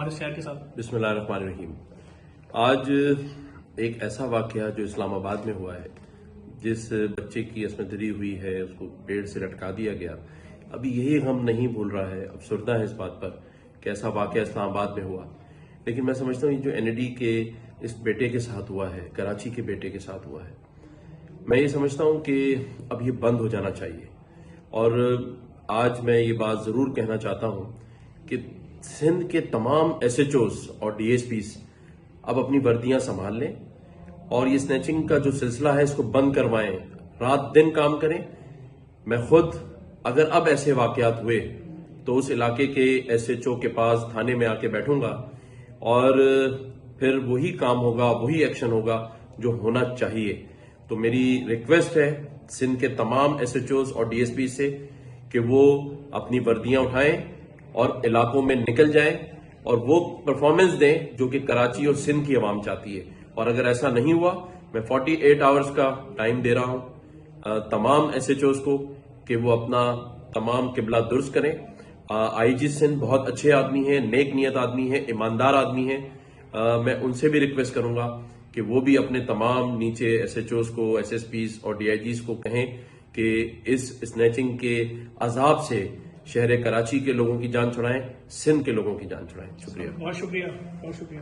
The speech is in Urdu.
ہمارے شہر کے ساتھ بسم اللہ الرحمن الرحیم۔ آج ایک ایسا واقعہ جو اسلام آباد میں ہوا ہے، جس بچے کی عصمت دری ہوئی ہے، اس کو پیڑ سے لٹکا دیا گیا، ابھی یہی غم نہیں بھول رہا ہے، افسردہ ہے اس بات پر کہ ایسا واقعہ اسلام آباد میں ہوا۔ لیکن میں سمجھتا ہوں یہ جو NAD کے اس بیٹے کے ساتھ ہوا ہے، کراچی کے بیٹے کے ساتھ ہوا ہے، میں یہ سمجھتا ہوں کہ اب یہ بند ہو جانا چاہیے۔ اور آج میں یہ بات ضرور کہنا چاہتا ہوں کہ سندھ کے تمام SHOs اور DSPs اب اپنی وردیاں سنبھال لیں اور یہ سنیچنگ کا جو سلسلہ ہے اس کو بند کروائیں، رات دن کام کریں۔ میں خود اگر اب ایسے واقعات ہوئے تو اس علاقے کے SHO کے پاس تھانے میں آ کے بیٹھوں گا اور پھر وہی کام ہوگا، وہی ایکشن ہوگا جو ہونا چاہیے۔ تو میری ریکویسٹ ہے سندھ کے تمام SHOs اور DSP سے کہ وہ اپنی وردیاں اٹھائیں اور علاقوں میں نکل جائیں اور وہ پرفارمنس دیں جو کہ کراچی اور سندھ کی عوام چاہتی ہے۔ اور اگر ایسا نہیں ہوا، میں 48 آورز کا ٹائم دے رہا ہوں تمام SHOs کو کہ وہ اپنا تمام قبلہ درست کریں۔ IG سندھ بہت اچھے آدمی ہیں، نیک نیت آدمی ہیں، ایماندار آدمی ہیں۔ میں ان سے بھی ریکویسٹ کروں گا کہ وہ بھی اپنے تمام نیچے SHOs کو، SSPs اور DIGs کو کہیں کہ اس سنیچنگ کے عذاب سے شہر کراچی کے لوگوں کی جان چھڑائیں، سندھ کے لوگوں کی جان چھڑائیں۔ شکریہ۔ بہت شکریہ، بہت شکریہ۔